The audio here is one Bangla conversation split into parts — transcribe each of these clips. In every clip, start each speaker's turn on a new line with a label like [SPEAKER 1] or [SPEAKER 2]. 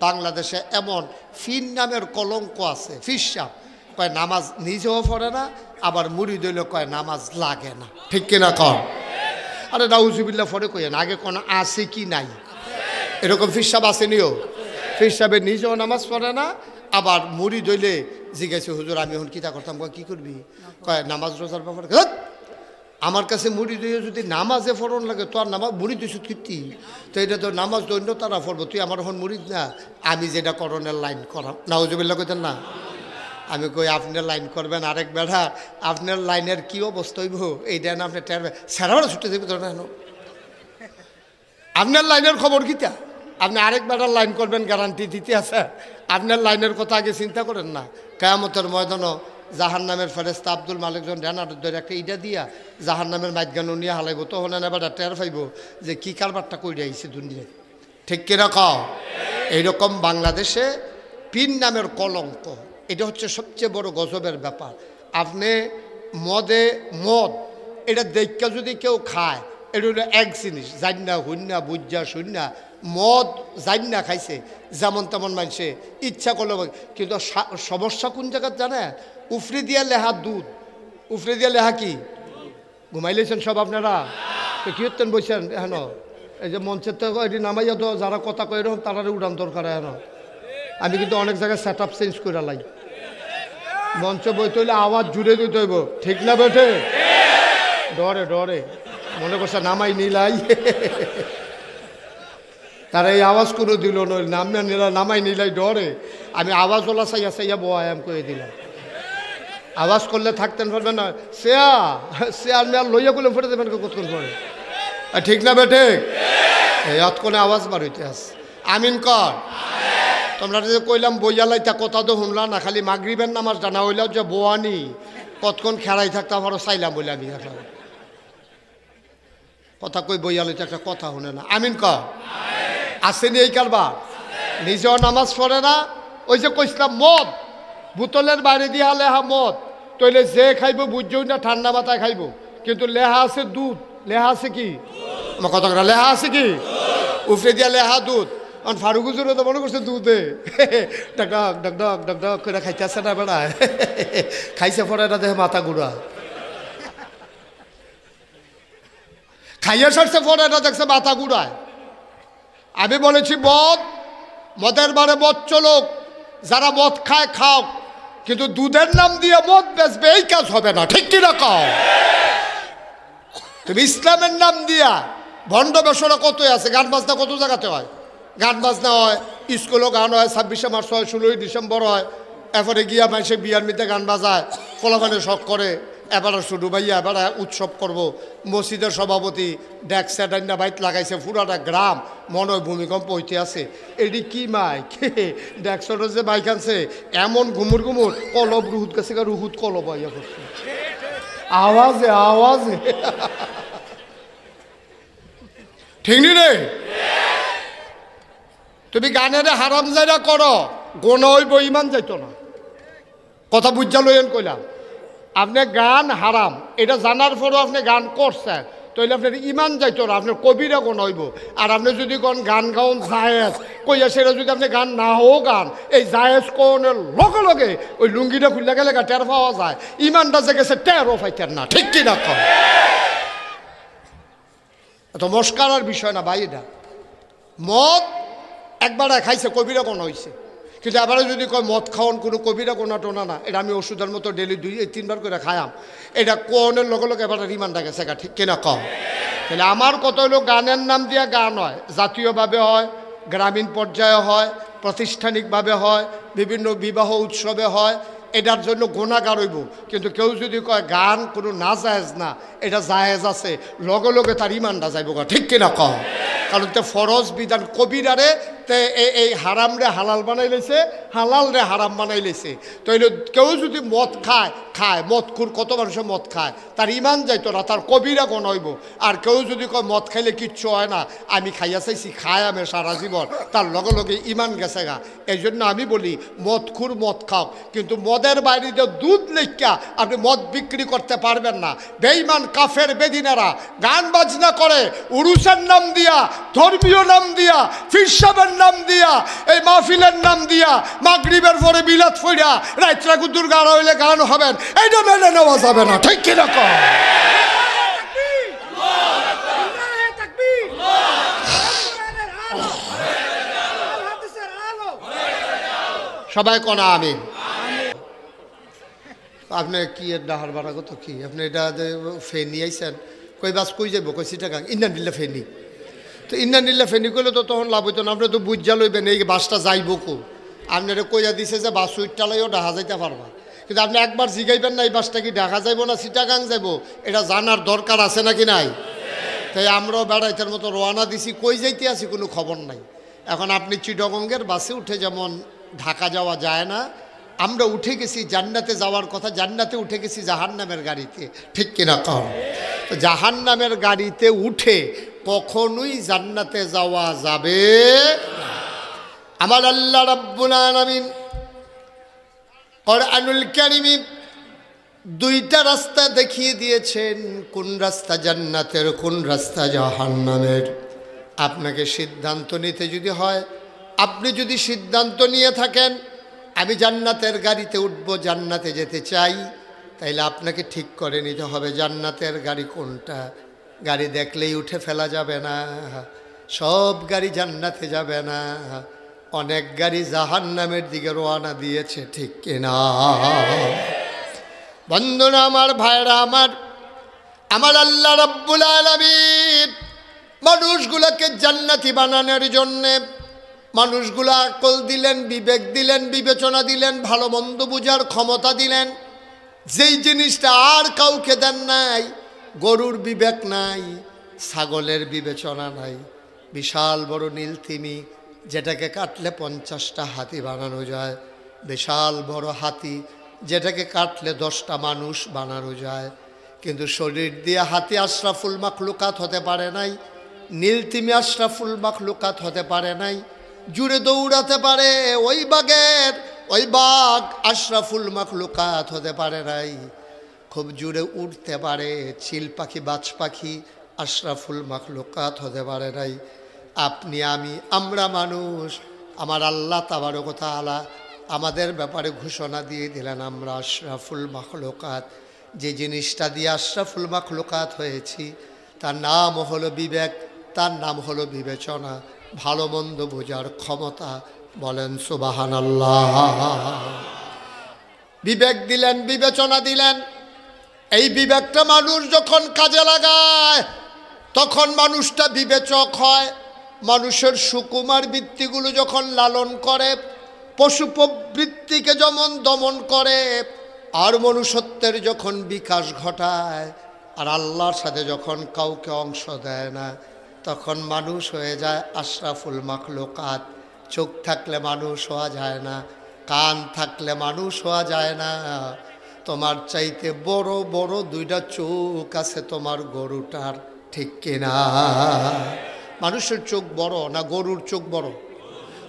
[SPEAKER 1] বাংলাদেশে এমন ফির নামের কলঙ্ক আছে। ফির সাহেব কয় নামাজ নিজেও পড়ে না, আবার মুড়ি দইল কয় নামাজ লাগে না। ঠিক কিনা কর? আরে নাউজুবিল্লাহ পরে কইেন, আগে কোনো আছে কি নাই? এরকম ফির সাহেব আসেনিও? ফির সাহেবের নিজেও নামাজ পড়ে না, আবার মুড়ি দইলে জিজ্ঞাসা, হুজুর আমি এখন কিতা করতাম? কয় কি করবি? কয় নামাজ রোজার ব্যাপারে। আমার কাছে মুড়ি দইয়ে যদি নামাজে ফোরন লাগে, তো আর নামাজ মুড়ি দিছু কীর্তি, তো এটা তো নামাজ দৈন্য তারা পড়বো, তুই আমার এখন মুড়ি না, আমি যেটা করণের লাইন করাম। নাউজুবিল্লাহ কইতেন না? আমি কই আপনার লাইন করবেন, আরেক বেড়া আপনার লাইনের কি অবস্থা হইব এইটা না আপনি টেরবে সারা বেড়া ছুটে দেবে। ধরেন আপনার লাইনের খবর কিতা? আপনি আরেক বেড়ার লাইন করবেন গ্যারান্টি দিতে আছে? আপনার লাইনের কথা আগে চিন্তা করেন না। কিয়ামতের ময়দানও জাহান নামের ফেরেস্তা আব্দুল মালিক জন ড্যানার ধরে একটা ইটা দিয়া জাহান নামের মাইগানো নিয়ে হালাইব, তখন এবার টের পাইব যে কি কারবারটা কইরে আইছে দুনিয়ায়। ঠিক কিনা কও? এইরকম বাংলাদেশে পীর নামের কলঙ্ক, এটা হচ্ছে সবচেয়ে বড় গজবের ব্যাপার। আপনি মদ এটা দেখা যদি কেউ খায়, এটা হলো এক জিনিস, জান্না হুন্না বুজ্জা শূন্যা মদ জান্না খাইছে, যেমন তেমন মানুষে ইচ্ছা করলো। কিন্তু সমস্যা কোন জায়গায় জানে? উফরে দিয়া লেহা দুধ, উফরে দিয়া লেহা কি? ঘুমাইলেছেন সব আপনারা? তো কি হতেন বলছেন এখন? এই যে মঞ্চের তো এটি নামাইয়া তো যারা কথা কয় এরকম তারা উড়ান দরকার। এখন আমি কিন্তু অনেক জায়গায় সেট আপ চেঞ্জ করে লাই, মঞ্চ বইতে হইলে আওয়াজ জুড়ে দিতে হইব। ঠিক না বেঠে? ডরে ডরে মনে করছে নামাই নিলাই, তারা এই আওয়াজ করে দিল নামাই নিলাই ডরে। আমি আওয়াজ ওলা চাইয়া চাইয়া বয়াম করে দিলাম। আওয়াজ করলে থাকতেন পারবেন না, শেয়ার মেয়ার লইয়া করলে ফেটে দেবেন কতক্ষণ পরে। ঠিক না বেঠে? এতক্ষণে আওয়াজ বার হইতে আস। আমিন কর। তোমরা যে কইলাম বইয়ালাইতা কথা তো শুনলা না, খালি মাগরিবের নামাজ জানা হইলাও যে বোয়ানি কতক্ষণ খেলাই থাকতে আমারও চাইলাম বলে আমি দেখলাম কথা কই বইয়ালাইতে একটা কথা শুনে না। আমিন কর। আসেনি এই কারবার? নিজেও নামাজ পড়ে না। ওই যে কইছিলাম মদ বোতলের বাইরে দিয়া লেহা মদ, তইলে যে খাইব বুঝছই না ঠান্ডা মাথায় খাইব, কিন্তু লেহা আছে দুধ। লেহা আছে কি? আমার কথা লেহা আছে কি? উফরে দিয়া লেহা দুধ। কারণ ফারুক হুজুরও তো মনে করছে দুধে ডাক ডাক ডাক ডাক ডাক ডাক করে খাইতে আসে না বেড়ায়, খাইছে পরে না দেখে মাথা ঘুরা, খাইয়া সারছে পরে না দেখছে মাথা ঘুরায়। আমি বলেছি মদের বারে মদ চলুক, যারা মদ খায় খাও, কিন্তু দুধের নাম দিয়ে মদ বেচবে এই কাজ হবে না। ঠিক কিনা কও? তুমি ইসলামের নাম দিয়া ভণ্ড বেসরা কতই আছে। গান বাজনা কত জায়গাতে হয়, গান বাজনা হয়, স্কুলেও গান হয়, 26শে মার্চ হয়, 16ই ডিসেম্বর হয়, এরপরে গিয়া মানুষে বিয়ার মিতে গান বাজায়, ফলাফানে শখ করে এবার শুরু ভাইয়া এবার উৎসব করব। মসজিদের সভাপতি ড্যাক স্যাটাইনা বাইট লাগাইছে, পুরাটা গ্রাম মনে হয় ভূমিকম্প হইতে আছে। এটি কি মাইক? ড্যাকসটের যে বাইক আনছে এমন ঘুমুর ঘুমুর কলব রুহুত গেছে, রুহুত কলব ইয়া করছে আওয়াজে আওয়াজে। ঠিক নি রে? তুমি গানের হারাম জায়গা করো, গোনা হইব, ইমান যাইতো না। কথা বুঝা লইন কইলাম। আপনি গান হারাম এটা জানার পরও আপনি গান করছেন, তাহলে আপনার ইমান যাইতো না, আপনার কবিরা গোনা হইব। আর আপনি যদি কোন গান গাউন জায়েজ কইয়া, সেটা যদি আপনি গান না হোক গান, এই জায়েজ কোনের লগে লগে ওই লুঙ্গিটা খুললে গেলে টের পাওয়া যায়, ইমানটা যে গেছে টেরও পাইতেন না। ঠিক কি না? কম এত মস্কারার বিষয় না ভাই। এটা মদ একবার খাইছে কবিরা গোনা হইছে, কিন্তু এবারে যদি কয় মদ খাওয়ান কোনো কবিরা গোনা টোনা না, এটা আমি ওষুধের মতো ডেলি 2-3 বার করে খায়াম, এটা কোনের লগে লগে এবার রিমান্ডা গেছে। ঠিক কিনা কম? তাহলে আমার কত হলো গানের নাম দিয়া গান হয়, জাতীয়ভাবে হয়, গ্রামীণ পর্যায়ে হয়, প্রাতিষ্ঠানিকভাবে হয়, বিভিন্ন বিবাহ উৎসবে হয়, এটার জন্য গুনাহগার হইব। কিন্তু কেউ যদি কয় গান কোনো না জায়েজ না, এটা জায়েজ আছে, লগে লগে তার ইমানটা যাইব। ঠিক কিনা কম? কারণ তো ফরজ বিধান কবিরারে তে এই হারাম রে হালাল বানাই লেছে, হালাল রে হারাম বানাই লেছে। তো কেউ যদি মদ খায় মদখুর কত মানুষে মদ খায়, তার ইমান যাইতো না, তার কবিরা গোনা হইব। আর কেউ যদি কয় মদ খাইলে কিচ্ছু হয় না, আমি খাইয়া চাইছি খায় আমি সারা জীবন, তার লগে লগে ইমান গেছে গা। এই জন্য আমি বলি মদখুর মদ খাও, কিন্তু মদের বাইরে যে দুধ লেখা আপনি মদ বিক্রি করতে পারবেন না। বেঈমান কাফের বেদিনারা গান বাজনা করে, উরুসের নাম দিয়া, ধর্মীয় নাম দিয়া, ফিরসাবের নাম দিয়া, এই মাহফিলের নাম দিয়া মাগরিবের পরে বিলাত ফইরা রাইত্রা কুদ্দুর গান হইলে গান হবেন, এইটা মেনে নেওয়া যাবে না। ঠিক কিনা কও? সবাই কনা আমিন। আপনি কি এর ডাহার বাড়া কত কি আপনি এটা ফেনি আইছেন, কই বাস কই যাবো, কই চিটাগাং ইন্না নিল্লা ফেনি, তো ইন্না নিল্লা ফেনি করলে তো তখন লাভ হইতো না। আপনি তো বুঝা লইবেন এই বাসটা যাইব কো, আপনারা কইয়া দিছে যে বাস উইটালাইও ডাহা যাইতে পারবা, কিন্তু আপনি একবার জিগাইবেন না এই বাসটা কি ঢাকা যাইব না চিটাগাং যাইব, এটা জানার দরকার আছে নাকি নাই? তাই আমরাও বেড়াইতের মতো রওনা দিছি, কই যাইতে আছি কোনো খবর নাই। এখন আপনি চিটাগঙ্গের বাসে উঠে যেমন ঢাকা যাওয়া যায় না, আমরা উঠে গেছি জান্নাতে যাওয়ার কথা, জান্নাতে উঠে গেছি জাহান্নামের গাড়িতে। ঠিক কিনা কম? তো জাহান্নামের গাড়িতে উঠে কখনোই জান্নাতে যাওয়া যাবে না। আমার আল্লাহ রাব্বুল আলামিন কোরআনুল কারীমে দুইটা রাস্তা দেখিয়ে দিয়েছেন, কোন রাস্তা জান্নাতের, কোন রাস্তা জাহান্নামের। আপনাকে সিদ্ধান্ত নিতে যদি হয়, আপনি যদি সিদ্ধান্ত নিয়ে থাকেন আমি জান্নাতের গাড়িতে উঠব, জান্নাতে যেতে চাই, তাইলে আপনাকে ঠিক করে নিতে হবে জান্নাতের গাড়ি কোনটা। গাড়ি দেখলেই উঠে ফেলা যাবে না, সব গাড়ি জান্নাতে যাবে না, অনেক গাড়ি জাহান্নামের দিকে রওনা দিয়েছে। ঠিক কিনা বন্ধুরা আমার, ভাইরা আমার, আমার আল্লাহ রাব্বুল আলামিন মানুষগুলোকে জান্নাতি বানানোর জন্যে মানুষগুলা আকল দিলেন, বিবেক দিলেন, বিবেচনা দিলেন, ভালো মন্দ বুঝার ক্ষমতা দিলেন। যেই জিনিসটা আর কাউকে দেন নাই, গরুর বিবেক নাই, ছাগলের বিবেচনা নাই, বিশাল বড় নীলতিমি যেটাকে কাটলে 50টা হাতি বানানো যায়, বিশাল বড় হাতি যেটাকে কাটলে 10টা মানুষ বানানো যায়, কিন্তু শরীর দিয়ে হাতি আশরাফুল মাখলুকাত হতে পারে নাই, নীলতিমি আশরাফুল মাখলুকাত হতে পারে নাই। জুড়ে দৌড়াতে পারে ওই বাঘ আশরাফুল মাখলুকাত হতে পারে নাই। খুব জুড়ে উঠতে পারে চিল পাখি, বাজ পাখি আশরাফুল মাখলুকাত হতে পারে নাই। আপনি আমি, আমরা মানুষ, আমার আল্লাহ তাবারক ওয়া তাআলা আমাদের ব্যাপারে ঘোষণা দিয়ে দিলেন আমরা আশরাফুল মাখলুকাত। যে জিনিসটা দিয়ে আশরাফুল মাখলুকাত হয়েছি তার নাম হলো বিবেক, তার নাম হলো বিবেচনা, ভালো মন্দ বোঝার ক্ষমতা। বলেন সুবহানাল্লাহ। বিবেক দিলেন, বিবেচনা দিলেন। এই বিবেকটা মানুষ যখন কাজে লাগায় তখন মানুষটা বিবেচক হয়। মানুষের সুকুমার বৃত্তিগুলো যখন লালন করে, পশু প্রবৃত্তিকে যেমন দমন করে, আর মনুষ্যত্বের যখন বিকাশ ঘটায়, আর আল্লাহর সাথে যখন কাউকে অংশ দেয় না, তখন মানুষ হয়ে যায় আশরাফুল মাখলুকাত। চোখ থাকলে মানুষ হওয়া যায় না, কান থাকলে মানুষ হওয়া যায় না। তোমার চাইতে বড় বড় 2টা চোখ আছে তোমার গরুটার। ঠিক কিনা? মানুষের চোখ বড় না গরুর চোখ বড়?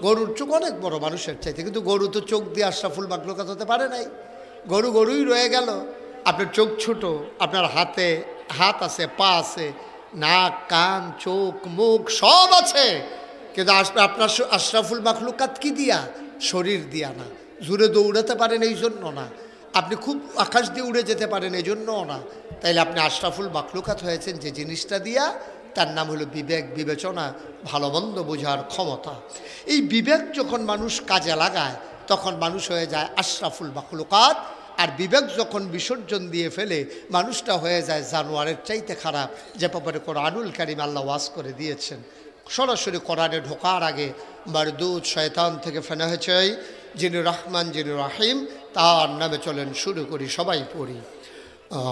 [SPEAKER 1] গরুর চোখ অনেক বড় মানুষের চাইতে, কিন্তু গরু তো চোখ দিয়ে আশরাফুল মাখলুকাত হতে পারে নাই। গরু গরুই রয়ে গেল। আপনার চোখ ছোট, আপনার হাতে হাত আছে, পা আছে, নাক, কান, চোখ, মুখ সব আছে, কিন্তু আপনার আশরাফুল মাখলুকাত কি দিয়া? শরীর দিয়া না। জুড়ে দৌড়াতে পারেন এই জন্য না, আপনি খুব আকাশ দিয়ে উড়ে যেতে পারেন এই জন্যও না। তাইলে আপনি আশরাফুল মাখলুকাত হয়েছেন যে জিনিসটা দিয়া, তার নাম হলো বিবেক, বিবেচনা, ভালো মন্দ বোঝার ক্ষমতা। এই বিবেক যখন মানুষ কাজে লাগায় তখন মানুষ হয়ে যায় আশরাফুল মাখলুকাত। আর বিবেক যখন বিসর্জন দিয়ে ফেলে মানুষটা হয়ে যায় জানোয়ারের চাইতে খারাপ, যে ব্যাপারে কোরআনুল কারীম আল্লাহ ওয়াজ করে দিয়েছেন। সরাসরি কোরআনে ঢোকার আগে মারদুদ শয়তান থেকে ফেনা চাই, যিনি রহমান, যিনি রাহিম, তার নামে চলেন শুরু করি, সবাই পড়ি।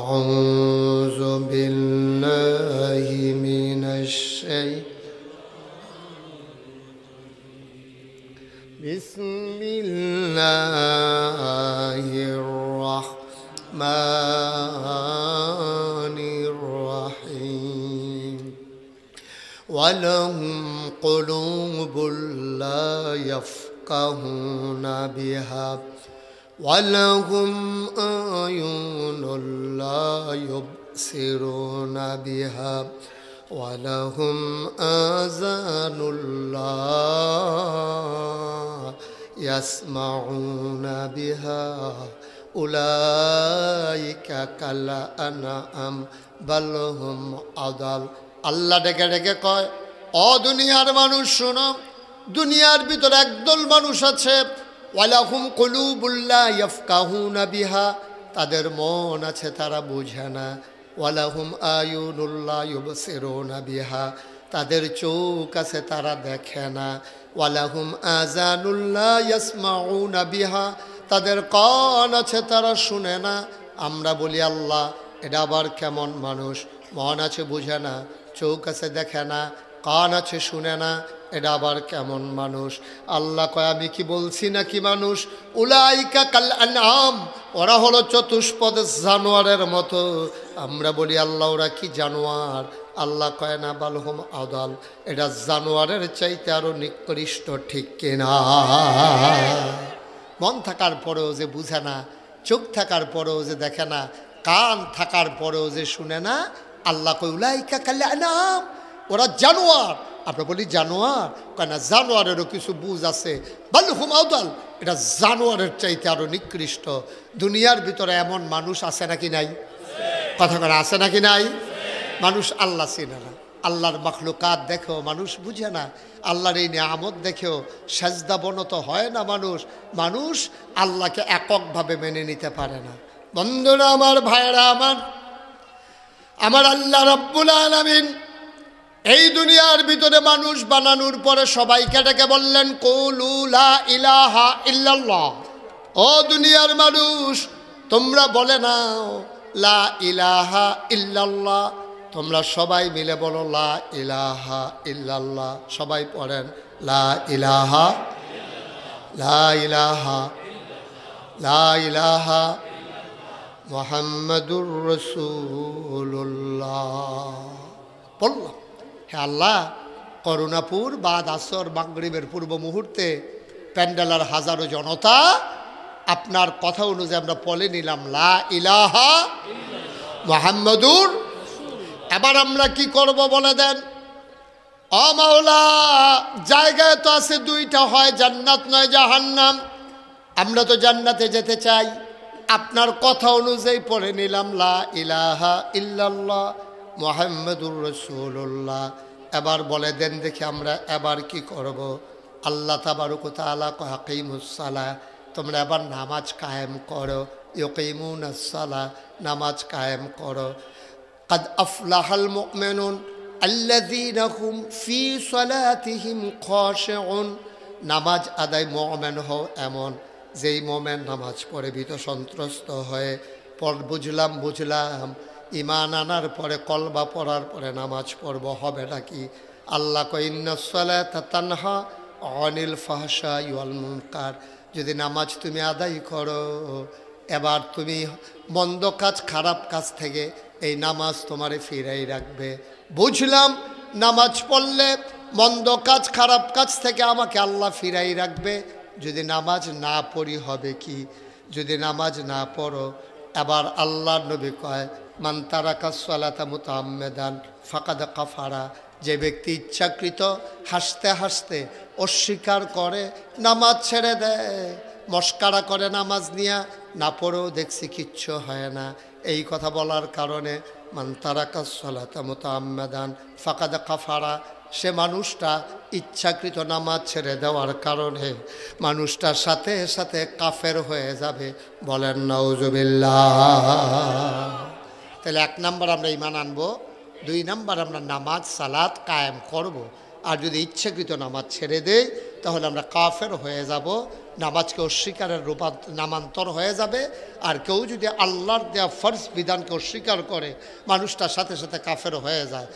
[SPEAKER 1] আউযু বিল্লাহি মিনাশ বিসমিল্লাহির রাহমানির রাহিম। ওয়ালাহুম কুলুবুল লা ইয়াফকাহুনা বিহা ওয়ালাহুম আয়ুনুল লা ইউবসিরুনা বিহা ওয়ালাহুম আযানুল্লাহ ইয়াসমাউনা বিহা উলাইকা কাল আনআম বাল হুম আদাল। আল্লাহ ডেকে ডেকে কয়, ও দুনিয়ার মানুষ শোনো, দুনিয়ার ভিতরে একদল মানুষ আছে, ওয়ালাহুম কুলুবুল লা ইয়াফকাহুনা বিহা, তাদের মন আছে তারা বোঝে না, ওয়ালাহুম আয়ুনুল লা ইউবসিরুনা বিহা, তাদের চোখ আছে তারা দেখে না, ওয়ালাহুম আযানুল লা ইয়াসমাউনা বিহা, তাদের কান আছে তারা শুনে না। আমরা বলি আল্লাহ এটা আবার কেমন মানুষ? মন আছে বুঝে না, চোখ আছে দেখে না, কান আছে শুনে না, এটা আবার কেমন মানুষ? আল্লাহ কয়, আমি কি বলছি নাকি মানুষ? উলাইকা কাল আনআম, ওরা হলো চতুষ্পদ জানোয়ারের মতো। আমরা বলি আল্লাহ ওরা কি জানোয়ার? আল্লাহ কয় না, বালহুম আদাল, এটা জানোয়ারের চাইতে আরো নিকৃষ্ট, ঠিক কিনা? মন থাকার পরেও যে বুঝে না, চোখ থাকার পরেও যে দেখে না, কান থাকার পরেও যে শুনে না, আল্লাহ কয় উলাইকা কাল আনআম, ওরা জানোয়ার। আমরা বলি জানোয়ার, কেন জানোয়ারেরও কিছু বুঝ আছে। বালহুম আদাল, এটা জানোয়ারের চাইতে আরো নিকৃষ্ট। দুনিয়ার ভিতরে এমন মানুষ আছে নাকি নাই? কথা করে আছে নাকি নাই? মানুষ আল্লাহ চিনে না, আল্লাহর মাখলুকাত দেখেও মানুষ বুঝে না, আল্লাহর এই নিয়ামত দেখেও সেজদা বনত হয় না মানুষ। মানুষ আল্লাহকে এককভাবে মেনে নিতে পারে না। বন্ধুরা আমার, ভাইরা আমার আল্লাহ রাব্বুল আলামিন এই দুনিয়ার ভিতরে মানুষ বানানোর পরে সবাইকে ডেকে বললেন, কুলু লা ইলাহা ইল্লাল্লাহ। ও দুনিয়ার মানুষ, তোমরা বলে নাও লা ইলাহা ইল্লাল্লাহ। তোমরা সবাই মিলে বলো লা ইলাহা ইল্লাল্লাহ। সবাই পড়েন লা ইলাহা, লা ইলাহা, লা ইলাহা মুহাম্মাদুর রাসূলুল্লাহ। বললাম, হে আল্লাহ, করুণাপুর বাদ আসর মাগরিবের পূর্ব মুহূর্তে প্যান্ডেলার হাজারো জনতা আপনার কথা অনুযায়ী আমরা পড়ে নিলাম লা ইলাহা মুহাম্মাদুর। এবার আমরা কি করব বলে দেন? ও মাওলা, জায়গায় তো আছে দুইটা, হয় জান্নাত নয় জাহান্নাম। আমরা তো জান্নাতে যেতে চাই। আপনার কথা অনুযায়ী পড়ে নিলাম লা ইলাহা ইল্লাল্লাহ মুহাম্মাদুর রাসূলুল্লাহ। এবার বলে দেন দেখি আমরা এবার কি করব? আল্লাহ তাবারক ওয়া তাআলা কয় আকিমুস সালাহ, তোমরা এবার নামাজ কায়েম করো। ইউকিমুনাস সালাহ, নামাজ কায়েম করো। قد أفلح المؤمنون الذين هم في صلاتهم خاشعون। নামাজ আদায় মুমিন হও এমন, যেই মুমিন নামাজ পড়ে ভীত সন্ত্রস্ত হয়ে বুঝলাম ঈমান আনার পরে কলবা পড়ার পরে নামাজ পড়ব, হবে নাকি? আল্লাহ কয় ইন্নাস সালাতা তানহা আনিল ফাহশাই ওয়াল মুনকার। যদি নামাজ তুমি আদায় করো, এবার তুমি মন্দ কাজ খারাপ কাজ থেকে এই নামাজ তোমারে ফিরাই রাখবে। বুঝলাম নামাজ পড়লে মন্দ কাজ খারাপ কাজ থেকে আমাকে আল্লাহ ফিরাই রাখবে। যদি নামাজ না পড়ি হবে কি? যদি নামাজ না পড়ো, এবার আল্লাহর নবী কয় মান তারাকা সালাতা মুতাআম্মিদান ফাকাদ কাফারা। যে ব্যক্তি ইচ্ছাকৃত হাসতে হাসতে অস্বীকার করে, নামাজ ছেড়ে দেয়, মস্কারা করে নামাজ নিয়া, না পড়েও দেখছি কিচ্ছু হয় না। এই কথা বলার কারণে মান তারাকা সালাতা মুতাআম্মিদান ফাকাদ কাফারা, সে মানুষটা ইচ্ছাকৃত নামাজ ছেড়ে দেওয়ার কারণে মানুষটার সাথে সাথে কাফের হয়ে যাবে। বলেন নাউজুবিল্লাহ। তাহলে 1 নাম্বার আমরা ঈমান আনবো, 2 নাম্বার আমরা নামাজ সালাত কায়েম করব। আর যদি ইচ্ছাকৃত নামাজ ছেড়ে দেই তাহলে আমরা কাফের হয়ে যাব, নামাজকে অস্বীকারের নামান্তর হয়ে যাবে। আর কেউ যদি আল্লাহর দেয়া ফরজ বিধানকে অস্বীকার করে, মানুষটার সাথে সাথে কাফের হয়ে যায়।